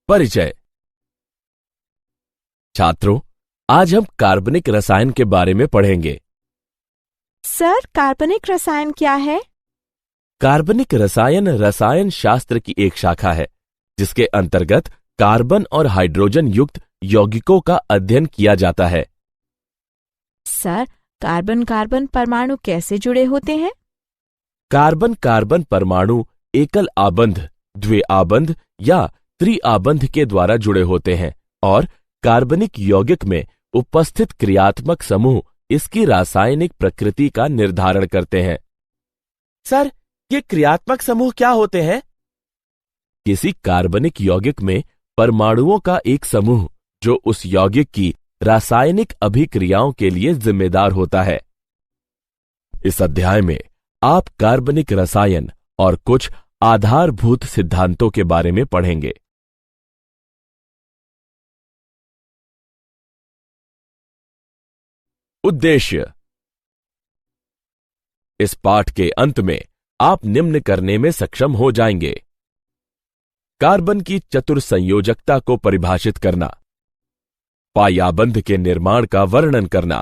परिचय। छात्रों, आज हम कार्बनिक रसायन के बारे में पढ़ेंगे। सर, कार्बनिक रसायन क्या है? कार्बनिक रसायन रसायन शास्त्र की एक शाखा है जिसके अंतर्गत कार्बन और हाइड्रोजन युक्त यौगिकों का अध्ययन किया जाता है। सर, कार्बन कार्बन परमाणु कैसे जुड़े होते हैं? कार्बन कार्बन परमाणु एकल आबंध, द्विआबंध या त्रिआबंध के द्वारा जुड़े होते हैं और कार्बनिक यौगिक में उपस्थित क्रियात्मक समूह इसकी रासायनिक प्रकृति का निर्धारण करते हैं। सर, ये क्रियात्मक समूह क्या होते हैं? किसी कार्बनिक यौगिक में परमाणुओं का एक समूह जो उस यौगिक की रासायनिक अभिक्रियाओं के लिए जिम्मेदार होता है। इस अध्याय में आप कार्बनिक रसायन और कुछ आधारभूत सिद्धांतों के बारे में पढ़ेंगे। उद्देश्य। इस पाठ के अंत में आप निम्न करने में सक्षम हो जाएंगे: कार्बन की चतुर्संयोजकता को परिभाषित करना, पायाबंध के निर्माण का वर्णन करना,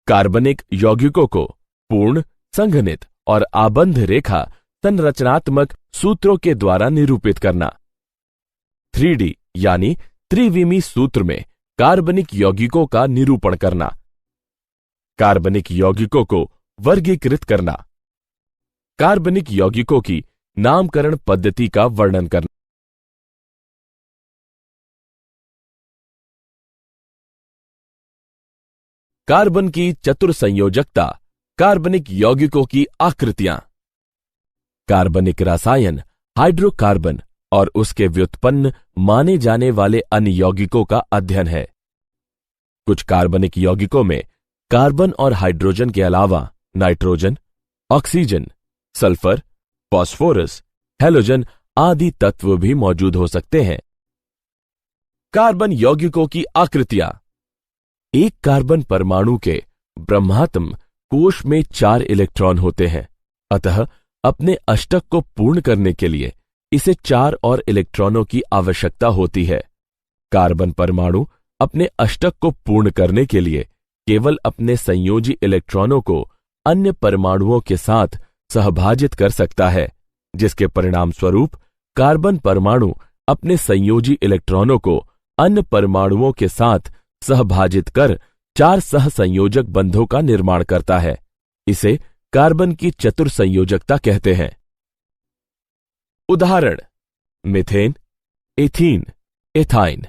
कार्बनिक यौगिकों को पूर्ण, संघनित और आबंध रेखा संरचनात्मक सूत्रों के द्वारा निरूपित करना, 3D यानी त्रिविमी सूत्र में कार्बनिक यौगिकों का निरूपण करना, कार्बनिक यौगिकों को वर्गीकृत करना, कार्बनिक यौगिकों की नामकरण पद्धति का वर्णन करना, कार्बन की चतुर्संयोजकता, कार्बनिक यौगिकों की आकृतियां, कार्बनिक रसायन हाइड्रोकार्बन और उसके व्युत्पन्न माने जाने वाले अन्य यौगिकों का अध्ययन है। कुछ कार्बनिक यौगिकों में कार्बन और हाइड्रोजन के अलावा nitrogen, oxygen, sulphur, phosphorus, halogen आदि तत्व भी मौजूद हो सकते हैं। कार्बन यौगिकों की आकृतियां। एक कार्बन परमाणु के ब्रह्मात्म कोश में 4 इलेक्ट्रॉन होते हैं, अतः अपने अष्टक को पूर्ण करने के लिए इसे 4 और इलेक्ट्रॉनों की आवश्यकता होती है। कार्बन परमाणु अपने अष्टक को पूर्ण करने के लिए केवल अपने संयोजी इलेक्ट्रॉनों को अन्य परमाणुओं के साथ सहभाजित कर सकता है, जिसके परिणाम स्वरूप कार्बन परमाणु अपने संयोजी इलेक्ट्रॉनों को अन्य परमाणुओं के साथ सहभाजित कर 4 सहसंयोजक बंधों का निर्माण करता है। इसे कार्बन की चतुर्संयोजकता कहते हैं। उदाहरण: मीथेन, एथीन, एथाइन।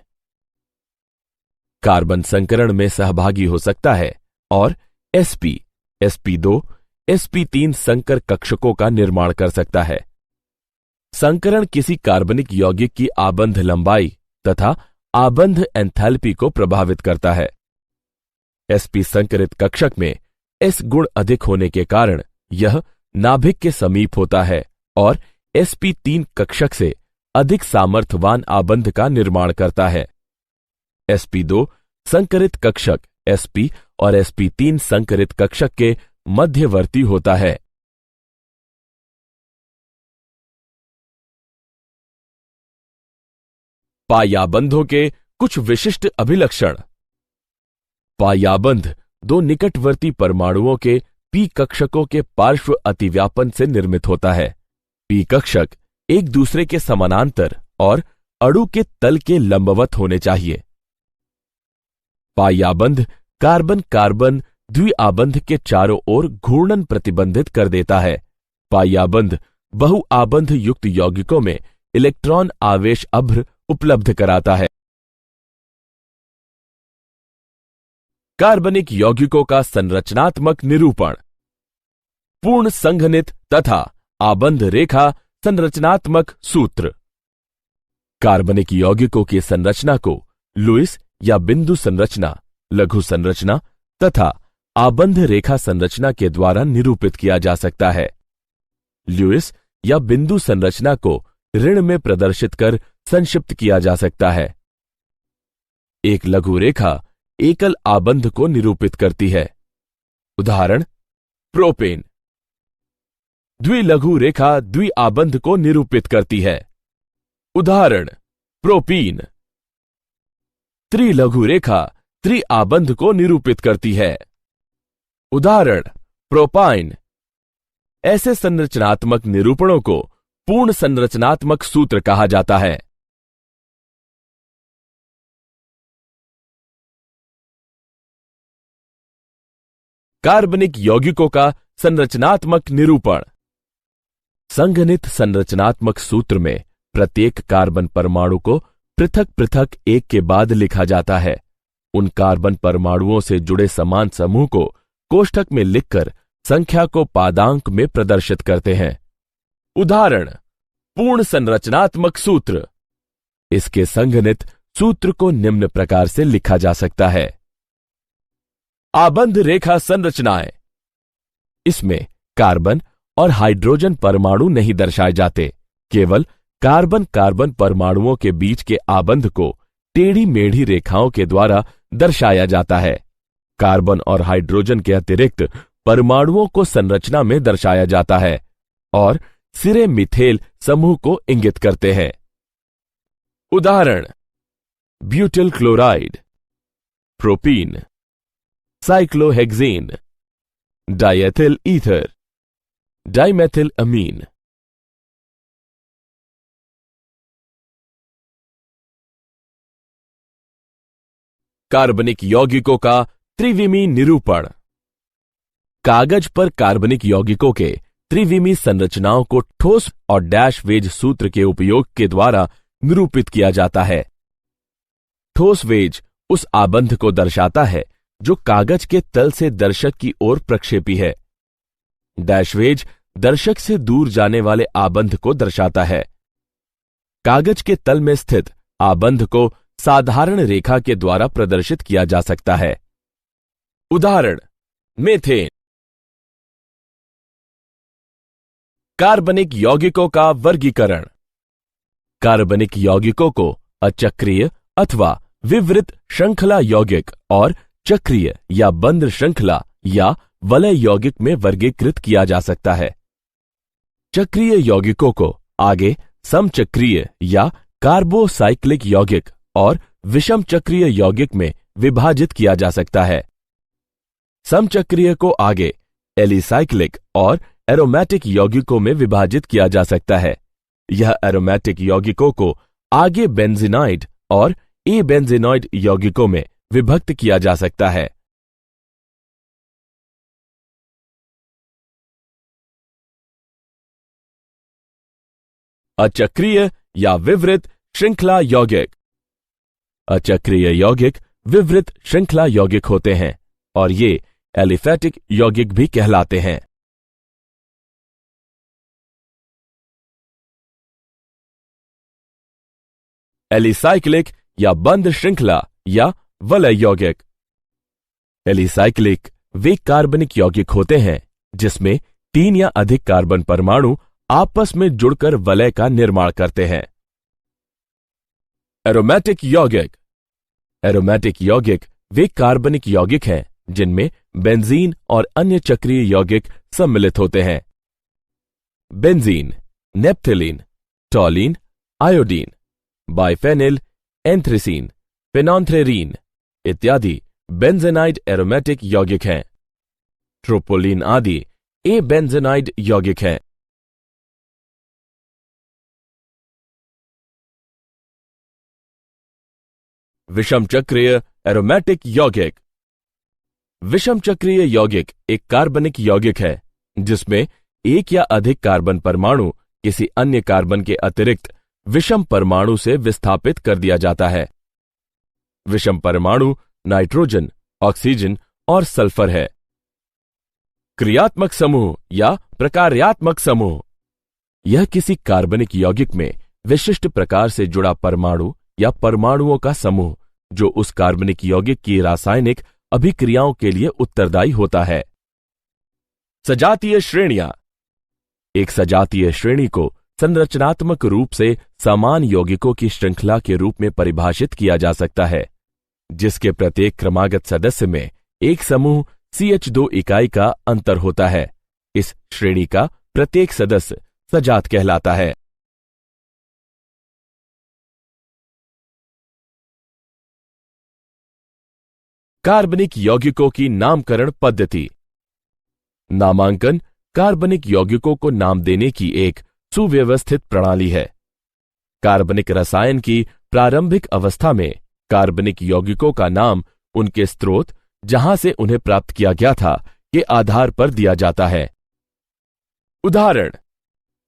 कार्बन संकरण में सहभागी हो सकता है और sp, sp2, sp3 संकर कक्षकों का निर्माण कर सकता है। संकरण किसी कार्बनिक यौगिक की आबंध लंबाई तथा आबंध एंथैल्पी को प्रभावित करता है। sp संकरित कक्षक में s गुण अधिक होने के कारण यह नाभिक के समीप होता है और sp3 कक्षक से अधिक सामर्थ्यवान आबंध का निर्माण करता है। sp2 संकरित कक्षक sp और sp3 संकरित कक्षक के मध्यवर्ती होता है। पायाबंधों के कुछ विशिष्ट अभिलक्षण। पायाबंध 2 निकटवर्ती परमाणुओं के p कक्षकों के पार्श्व अतिव्यापन से निर्मित होता है। p कक्षक एक दूसरे के समानांतर और अणु के तल के लंबवत होने चाहिए। पायाबंध कार्बन कार्बन द्विआबंध के चारों ओर घूर्णन प्रतिबंधित कर देता है। पायाबंध बहुआबंध युक्त यौगिकों में इलेक्ट्रॉन आवेश अभ्र उपलब्ध कराता है। कार्बनिक यौगिकों का संरचनात्मक निरूपण। पूर्ण संघनित तथा आबंध रेखा संरचनात्मक सूत्र। कार्बनिक यौगिकों की संरचना को लुईस या बिंदु संरचना, लघु संरचना तथा आबंध रेखा संरचना के द्वारा निरूपित किया जा सकता है। लुईस या बिंदु संरचना को ऋण में प्रदर्शित कर संक्षिप्त किया जा सकता है। एक लघु रेखा एकल आबंध को निरूपित करती है। उदाहरण: प्रोपेन। द्विलघु रेखा द्विआबंध को निरूपित करती है। उदाहरण: प्रोपीन। त्रिलघु रेखा त्रिआबंध को निरूपित करती है। उदाहरण प्रोपाइन। ऐसे संरचनात्मक निरूपणों को पूर्ण संरचनात्मक सूत्र कहा जाता है। कार्बनिक यौगिकों का संरचनात्मक निरूपण। संघनित संरचनात्मक सूत्र में प्रत्येक कार्बन परमाणु को पृथक पृथक एक के बाद लिखा जाता है। उन कार्बन परमाणुओं से जुड़े समान समूह को कोष्ठक में लिखकर संख्या को पादांक में प्रदर्शित करते हैं। उदाहरण पूर्ण संरचनात्मक सूत्र। इसके संघनित सूत्र को निम्न प्रकार से लिखा जा सकता है। आबंध रेखा संरचनाएं। इसमें कार्बन और हाइड्रोजन परमाणु नहीं दर्शाए जाते, केवल कार्बन कार्बन परमाणुओं के बीच के आबंध को टेढ़ी मेढ़ी रेखाओं के द्वारा दर्शाया जाता है। कार्बन और हाइड्रोजन के अतिरिक्त परमाणुओं को संरचना में दर्शाया जाता है और सिरे मिथेल समूह को इंगित करते हैं। उदाहरण butyl chloride, propene, cyclohexane, diethyl ether, dimethyl amine. कार्बनिक यौगिकों का त्रिविमी निरूपण। कागज पर कार्बनिक यौगिकों के त्रिविमी संरचनाओं को ठोस और डैश वेज सूत्र के उपयोग के द्वारा निरूपित किया जाता है। ठोस वेज उस आबंध को दर्शाता है जो कागज के तल से दर्शक की ओर प्रक्षेपी है। डैश वेज दर्शक से दूर जाने वाले आबंध को दर्शाता है। कागज के तल में स्थित आबंध को साधारण रेखा के द्वारा प्रदर्शित किया जा सकता है। उदाहरण मेथेन। कार्बनिक यौगिकों का वर्गीकरण। कार्बनिक यौगिकों को अचक्रीय अथवा विवृत श्रृंखला यौगिक और चक्रीय या बंद श्रृंखला या वलय यौगिक में वर्गीकृत किया जा सकता है। चक्रीय यौगिकों को आगे समचक्रीय या कार्बोसाइक्लिक यौगिक और विषम चक्रीय यौगिक में विभाजित किया जा सकता है। समचक्रीय को आगे एलिसाइक्लिक और एरोमेटिक यौगिकों में विभाजित किया जा सकता है। यह एरोमेटिक यौगिकों को आगे बेंजीनाइड और एबेंजीनॉइड यौगिकों में विभक्त किया जा सकता है। अचक्रीय या विवृत श्रृंखला यौगिक। अचक्रीय यौगिक विवृत श्रृंखला यौगिक होते हैं और ये एलिफैटिक यौगिक भी कहलाते हैं। एलिसाइक्लिक या बंद श्रृंखला या वलय यौगिक। एलिसाइक्लिक वे कार्बनिक यौगिक होते हैं जिसमें 3 या अधिक कार्बन परमाणु आपस में जुड़कर वलय का निर्माण करते हैं। एरोमेटिक यौगिक। एरोमेटिक यौगिक वे कार्बनिक यौगिक हैं जिनमें बेंजीन और अन्य चक्रीय यौगिक सम्मिलित होते हैं। बेंजीन, नेप्थलीन, टॉलीन, आयोडीन, बाइफेनिल, एंथ्रेसीन, फेनॉन्थ्रेरीन इत्यादि बेंजेनाइड एरोमेटिक यौगिक हैं। ट्रोपोलिन आदि एबेंजेनाइड यौगिक हैं। विषम चक्रीय एरोमेटिक यौगिक। विषम चक्रीय यौगिक एक कार्बनिक यौगिक है जिसमें एक या अधिक कार्बन परमाणु किसी अन्य कार्बन के अतिरिक्त विषम परमाणु से विस्थापित कर दिया जाता है। विषम परमाणु नाइट्रोजन, ऑक्सीजन और सल्फर है। क्रियात्मक समूह या प्रकार्यात्मक समूह। यह किसी कार्बनिक यौगिक में विशिष्ट प्रकार से जुड़ा परमाणु या परमाणुओं का समूह जो उस कार्बनिक यौगिक की रासायनिक अभिक्रियाओं के लिए उत्तरदायी होता है। सजातीय श्रेणियां। एक सजातीय श्रेणी को संरचनात्मक रूप से समान यौगिकों की श्रृंखला के रूप में परिभाषित किया जा सकता है जिसके प्रत्येक क्रमागत सदस्य में एक समूह CH2 इकाई का अंतर होता है। इस श्रेणी का प्रत्येक सदस्य सजात कहलाता है। कार्बनिक यौगिकों की नामकरण पद्धति। नामांकन कार्बनिक यौगिकों को नाम देने की एक सुव्यवस्थित प्रणाली है। कार्बनिक रसायन की प्रारंभिक अवस्था में कार्बनिक यौगिकों का नाम उनके स्रोत, जहां से उन्हें प्राप्त किया गया था, के आधार पर दिया जाता है। उदाहरण,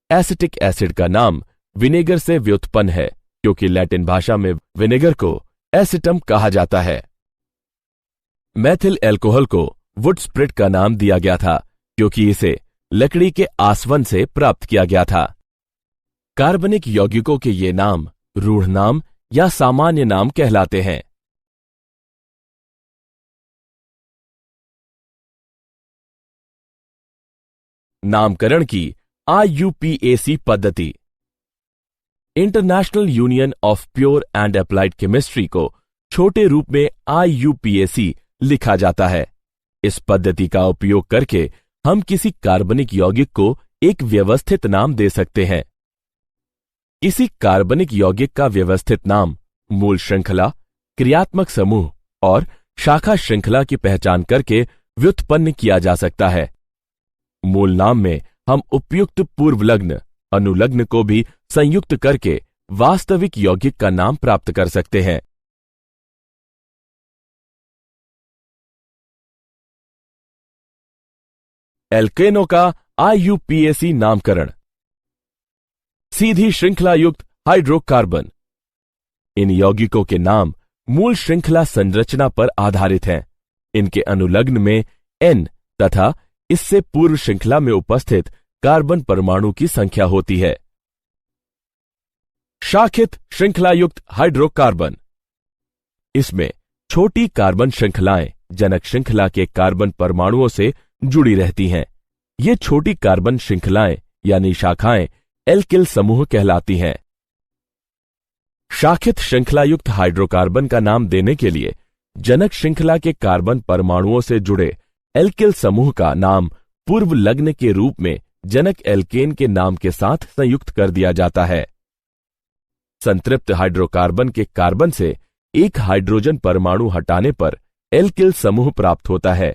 एसिटिक एसिड का नाम विनेगर से व्युत्पन्न है क्योंकि लैटिन भाषा में विनेगर को एसिटम कहा जाता है। मैथिल एल्कोहल को वुड स्प्रिट का नाम दिया गया था क्योंकि इसे लकड़ी के आसवन से प्राप्त किया गया था। कार्बनिक यौगिकों के ये नाम रूढ़ नाम या सामान्य नाम कहलाते हैं। नामकरण की IUPAC पद्धति। International union of pure and applied chemistry को छोटे रूप में IUPAC लिखा जाता है। इस पद्धति का उपयोग करके हम किसी कार्बनिक यौगिक को एक व्यवस्थित नाम दे सकते हैं। किसी कार्बनिक यौगिक का व्यवस्थित नाम मूल श्रृंखला, क्रियात्मक समूह और शाखा श्रृंखला की पहचान करके व्युत्पन्न किया जा सकता है। मूल नाम में हम उपयुक्त पूर्वलग्न, अनुलग्न को भी संयुक्त करके वास्तविक यौगिक का नाम प्राप्त कर सकते हैं। एल्केनों का IUPAC नामकरण। सीधी श्रृंखला युक्त हाइड्रोकार्बन। इन यौगिकों के नाम मूल श्रृंखला संरचना पर आधारित हैं। इनके अनुलग्न में N तथा इससे पूर्व श्रृंखला में उपस्थित कार्बन परमाणु की संख्या होती है। शाखित श्रृंखला युक्त हाइड्रोकार्बन। इसमें छोटी कार्बन श्रृंखलाएं जनक श्रृंखला के कार्बन परमाणुओं से जुड़ी रहती हैं। ये छोटी कार्बन श्रृंखलाएं यानी शाखाएं एल्किल समूह कहलाती हैं। शाखित श्रृंखला युक्त हाइड्रोकार्बन का नाम देने के लिए जनक श्रृंखला के कार्बन परमाणुओं से जुड़े एल्किल समूह का नाम पूर्व लग्न के रूप में जनक एल्केन के नाम के साथ संयुक्त कर दिया जाता है। संतृप्त हाइड्रोकार्बन के कार्बन से एक हाइड्रोजन परमाणु हटाने पर एल्किल समूह प्राप्त होता है।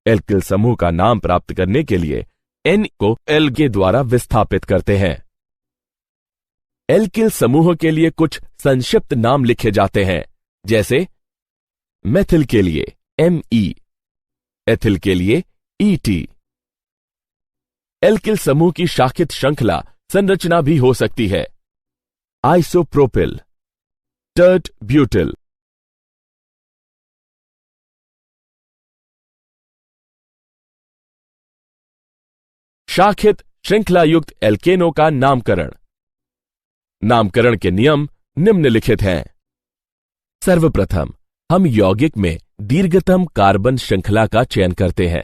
एल्किल समूह का नाम प्राप्त करने के लिए N को L के द्वारा विस्थापित करते हैं। एल्किल समूह के लिए कुछ संक्षिप्त नाम लिखे जाते हैं, जैसे मेथिल के लिए Me, एथिल के लिए Et। एल्किल समूह की शाखित श्रृंखला संरचना भी हो सकती है। Isopropyl, tert butyl. शाखित श्रृंखला युक्त एल्केनों का नामकरण। नामकरण के नियम निम्नलिखित हैं। सर्वप्रथम हम यौगिक में दीर्घतम कार्बन श्रृंखला का चयन करते हैं।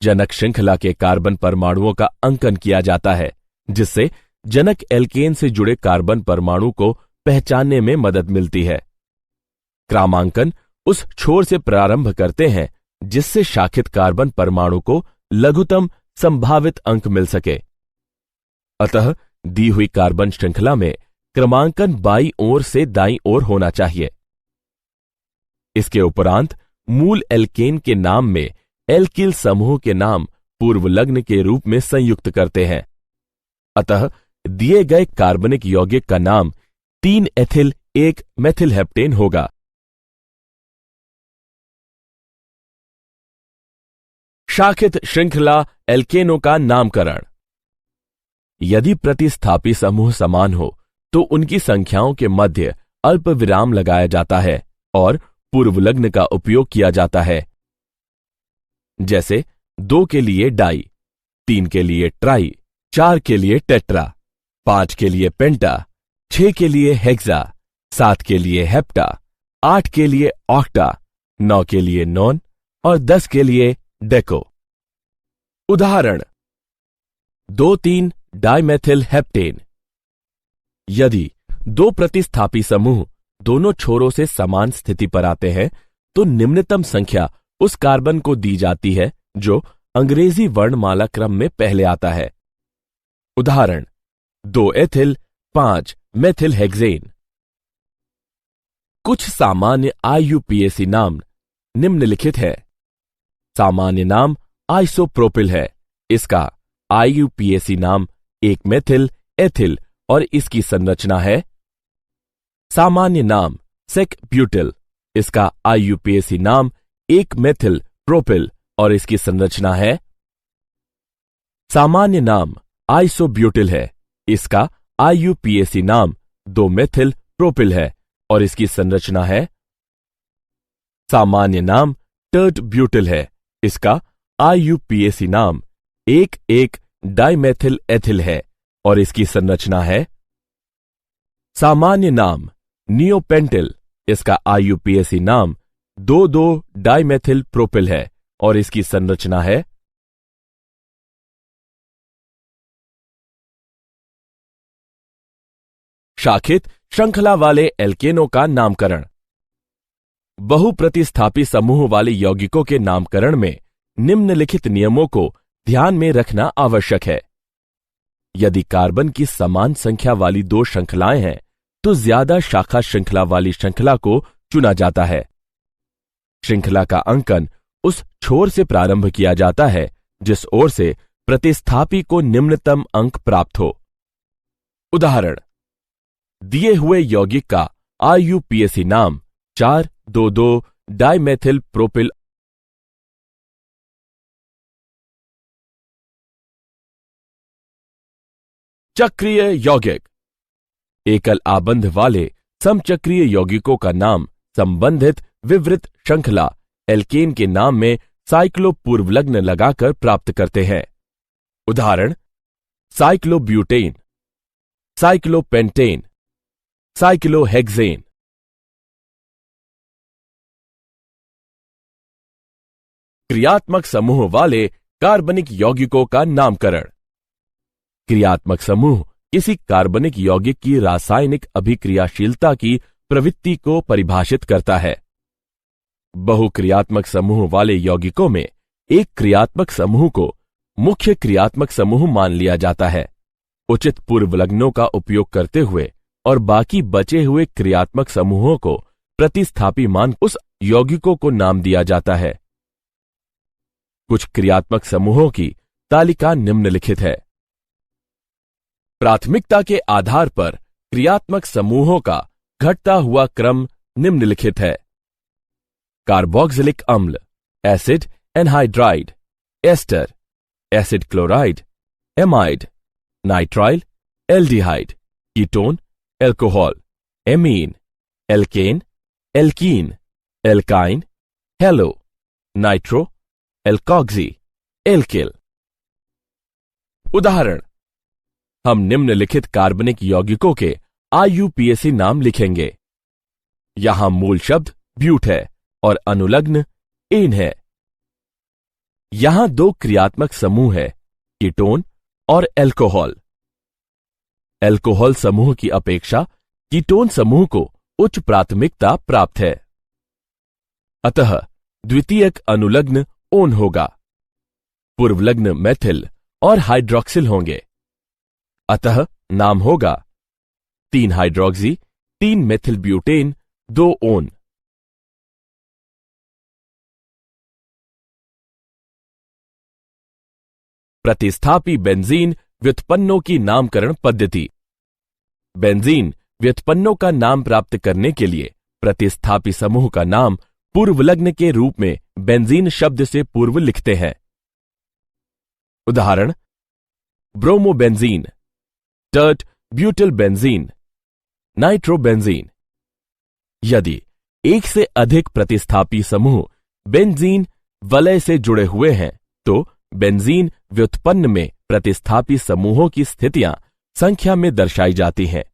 जनक श्रृंखला के कार्बन परमाणुओं का अंकन किया जाता है, जिससे जनक एल्केन से जुड़े कार्बन परमाणु को पहचानने में मदद मिलती है। क्रमांकन उस छोर से प्रारंभ करते हैं जिससे शाखित कार्बन परमाणु को लघुतम संभावित अंक मिल सके। अतः दी हुई कार्बन श्रृंखला में क्रमांकन बाईं ओर से दाईं ओर होना चाहिए। इसके उपरांत मूल एल्केन के नाम में एल्किल समूह के नाम पूर्व लग्न के रूप में संयुक्त करते हैं। अतः दिए गए कार्बनिक यौगिक का नाम 3 एथिल 1 मेथिल हेप्टेन होगा। शाखित श्रृंखला एल्केनों का नामकरण। यदि प्रतिस्थापी समूह समान हो तो उनकी संख्याओं के मध्य अल्प विराम लगाया जाता है और पूर्वलग्न का उपयोग किया जाता है। जैसे 2 के लिए डाई, 3 के लिए ट्राई, 4 के लिए टेट्रा, 5 के लिए पेंटा, 6 के लिए हेक्सा, 7 के लिए हेप्टा, 8 के लिए ऑक्टा, 9 के लिए नॉन और 10 के लिए डेको। उदाहरण 2,3 डाइमेथिल हेप्टेन। यदि 2 प्रतिस्थापी समूह दोनों छोरों से समान स्थिति पर आते हैं तो निम्नतम संख्या उस कार्बन को दी जाती है जो अंग्रेजी वर्णमाला क्रम में पहले आता है। उदाहरण 2 एथिल 5 मेथिल हेक्सेन। कुछ सामान्य IUPAC नाम निम्नलिखित है। सामान्य नाम आइसोप्रोपिल है। इसका IUPAC नाम 1 मेथिल एथिल और इसकी संरचना है। सामान्य नाम सेक ब्यूटिल। इसका IUPAC नाम 1 मेथिल प्रोपिल और इसकी संरचना है। सामान्य नाम आइसोब्यूटिल है। इसका IUPAC नाम 2 मेथिल प्रोपिल है और इसकी संरचना है। सामान्य नाम टर्ट ब्यूटिल है। इसका IUPAC नाम 1 डाइमेथिल एथिल है और इसकी संरचना है। सामान्य नाम नियोपेंटिल। इसका IUPAC नाम 2 डाइमेथिल प्रोपिल है और इसकी संरचना है। शाखित श्रृंखला वाले एल्केनों का नामकरण। बहुप्रतिस्थापी समूह वाले यौगिकों के नामकरण में निम्नलिखित नियमों को ध्यान में रखना आवश्यक है। यदि कार्बन की समान संख्या वाली 2 श्रृंखलाएं हैं तो ज्यादा शाखा श्रृंखला वाली श्रृंखला को चुना जाता है। श्रृंखला का अंकन उस छोर से प्रारंभ किया जाता है जिस ओर से प्रतिस्थापी को निम्नतम अंक प्राप्त हो। उदाहरण, दिए हुए यौगिक का IUPAC नाम 4,2,2 डाइमेथिल प्रोपिल चक्रीय यौगिक। एकल आबंध वाले समचक्रीय यौगिकों का नाम संबंधित विवृत श्रृंखला एल्केन के नाम में साइक्लो पूर्वलग्न लगाकर प्राप्त करते हैं। उदाहरण, साइक्लोब्यूटेन, साइक्लोपेंटेन, साइक्लोहेक्सेन। क्रियात्मक समूह वाले कार्बनिक यौगिकों का नामकरण। क्रियात्मक समूह किसी कार्बनिक यौगिक की रासायनिक अभिक्रियाशीलता की प्रवृत्ति को परिभाषित करता है। बहुक्रियात्मक समूह वाले यौगिकों में एक क्रियात्मक समूह को मुख्य क्रियात्मक समूह मान लिया जाता है। उचित पूर्वलग्नों का उपयोग करते हुए और बाकी बचे हुए क्रियात्मक समूहों को प्रतिस्थापी मान उस यौगिकों को नाम दिया जाता है। कुछ क्रियात्मक समूहों की तालिका निम्नलिखित है। प्राथमिकता के आधार पर क्रियात्मक समूहों का घटता हुआ क्रम निम्नलिखित है। कार्बोक्सिलिक अम्ल, acid anhydride, ester, acid chloride, amide, nitrile, aldehyde, ketone, alcohol, amine, alkane, alkene, alkyne, halo, nitro, alkoxy, alkyl. उदाहरण, हम निम्नलिखित कार्बनिक यौगिकों के IUPAC नाम लिखेंगे। यहां मूल शब्द ब्यूट है और अनुलग्न एन है। यहां 2 क्रियात्मक समूह है, कीटोन और एल्कोहल। एल्कोहल समूह की अपेक्षा कीटोन समूह को उच्च प्राथमिकता प्राप्त है। अतः द्वितीयक अनुलग्न ओन होगा। पूर्वलग्न मेथिल और हाइड्रोक्सिल होंगे। अतः नाम होगा 3 हाइड्रोक्सी 3 मेथिल ब्यूटेन 2 ओन। प्रतिस्थापी बेंजीन व्युत्पन्नों की नामकरण पद्धति। बेंजीन व्युत्पन्नों का नाम प्राप्त करने के लिए प्रतिस्थापी समूह का नाम पूर्वलग्न के रूप में बेंजीन शब्द से पूर्व लिखते हैं। उदाहरण, bromobenzene, tert butyl benzene, nitrobenzene. यदि एक से अधिक प्रतिस्थापी समूह बेंजीन वलय से जुड़े हुए हैं तो बेंजीन व्युत्पन्न में प्रतिस्थापी समूहों की स्थितियां संख्या में दर्शाई जाती हैं।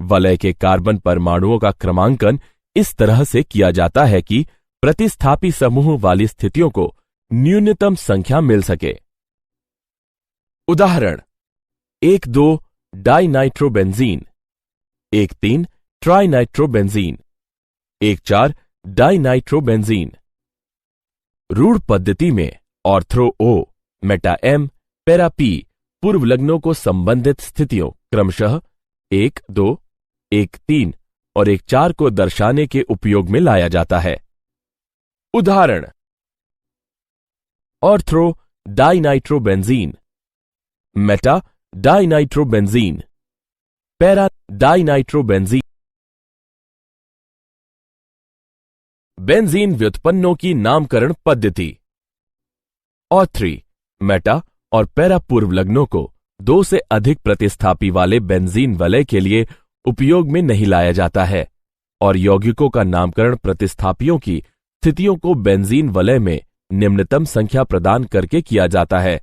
वलय के कार्बन परमाणुओं का क्रमांकन इस तरह से किया जाता है कि प्रतिस्थापी समूह वाली स्थितियों को न्यूनतम संख्या मिल सके। उदाहरण, 1,2 डाइनाइट्रोबेंजीन, 1,3 ट्राइनाइट्रोबेंजीन, 1,4 डाइनाइट्रोबेंजीन। रूढ़ पद्धति में ortho O, Meta M, para P पूर्वलग्नों को संबंधित स्थितियों क्रमशः 1, 2, 1, 3 और 1, 4 को दर्शाने के उपयोग में लाया जाता है। उदाहरण: ortho dinitrobenzene, meta dinitrobenzene, para dinitrobenzene. Benzene व्युत्पन्नों की नामकरण पद्धति। ऑथ्री, मेटा और पैरा पूर्वलग्नों को दो से अधिक प्रतिस्थापी वाले बेंजीन वलय के लिए उपयोग में नहीं लाया जाता है और यौगिकों का नामकरण प्रतिस्थापियों की स्थितियों को बेंजीन वलय में निम्नतम संख्या प्रदान करके किया जाता है।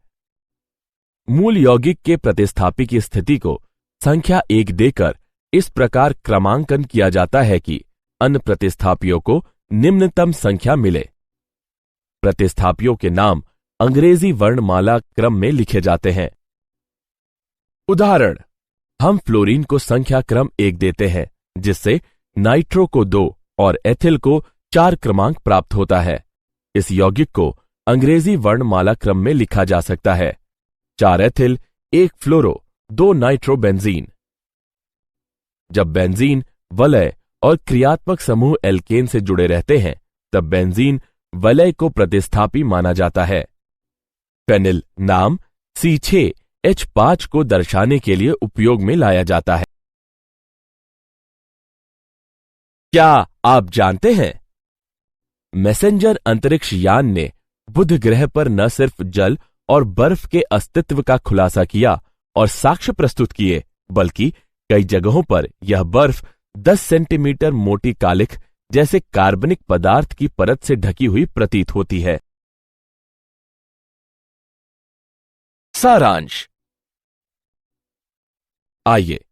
मूल यौगिक के प्रतिस्थापी की स्थिति को संख्या 1 देकर इस प्रकार क्रमांकन किया जाता है कि अन्य प्रतिस्थापियों को निम्नतम संख्या मिले। प्रतिस्थापियों के नाम अंग्रेजी वर्णमाला क्रम में लिखे जाते हैं। उदाहरण: हम फ्लोरीन को संख्या क्रम 1 देते हैं, जिससे नाइट्रो को 2 और एथिल को 4 क्रमांक प्राप्त होता है। इस यौगिक को अंग्रेजी वर्णमाला क्रम में लिखा जा सकता है: 4 एथिल, 1 फ्लोरो, 2 नाइट्रोबेंजीन। जब बेंजीन वलय और क्रियात्मक समूह एल्केन से जुड़े रहते हैं, तब बेंजीन वलय को प्रतिस्थापी माना जाता है। फेनिल नाम C6H5 को दर्शाने के लिए उपयोग में लाया जाता है। क्या आप जानते हैं, मैसेंजर अंतरिक्ष यान ने बुध ग्रह पर न सिर्फ जल और बर्फ के अस्तित्व का खुलासा किया और साक्ष्य प्रस्तुत किए, बल्कि कई जगहों पर यह बर्फ 10 सेंटीमीटर मोटी कालिख जैसे कार्बनिक पदार्थ की परत से ढकी हुई प्रतीत होती है। सारांश। आइए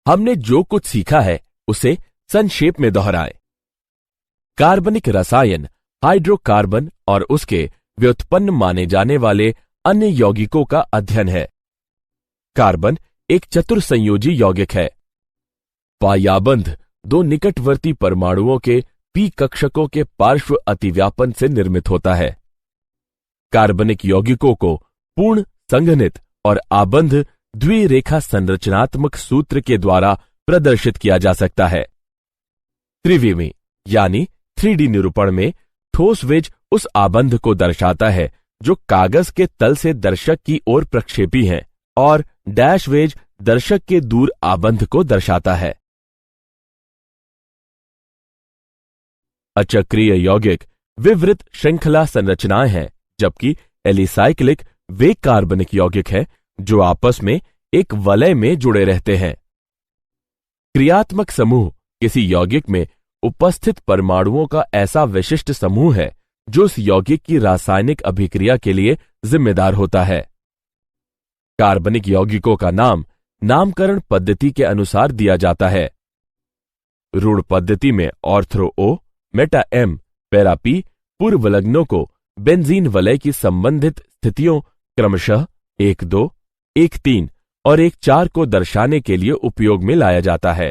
हमने जो कुछ सीखा है उसे संक्षेप में दोहराएं। कार्बनिक रसायन हाइड्रोकार्बन और उसके व्युत्पन्न माने जाने वाले अन्य यौगिकों का अध्ययन है। कार्बन एक चतुर्संयोजी यौगिक है। पायाबंध 2 निकटवर्ती परमाणुओं के पी कक्षकों के पार्श्व अतिव्यापन से निर्मित होता है। कार्बनिक यौगिकों को पूर्ण संघनित और आबंध द्विरेखा संरचनात्मक सूत्र के द्वारा प्रदर्शित किया जा सकता है। त्रिविमी यानी 3D निरूपण में ठोस वेज उस आबंध को दर्शाता है जो कागज के तल से दर्शक की ओर प्रक्षेपी है, और डैश वेज दर्शक के दूर आबंध को दर्शाता है। अचक्रीय यौगिक विवृत श्रृंखला संरचनाएं हैं, जबकि एलिसाइक्लिक वे कार्बनिक यौगिक हैं जो आपस में एक वलय में जुड़े रहते हैं। क्रियात्मक समूह किसी यौगिक में उपस्थित परमाणुओं का ऐसा विशिष्ट समूह है जो उस यौगिक की रासायनिक अभिक्रिया के लिए जिम्मेदार होता है। कार्बनिक यौगिकों का नाम नामकरण पद्धति के अनुसार दिया जाता है। रूढ़ पद्धति में ortho O, Meta M, para P पूर्वलग्नों को बेंजीन वलय की संबंधित स्थितियों क्रमशः 1-2, 1-3 और 1-4 को दर्शाने के लिए उपयोग में लाया जाता है।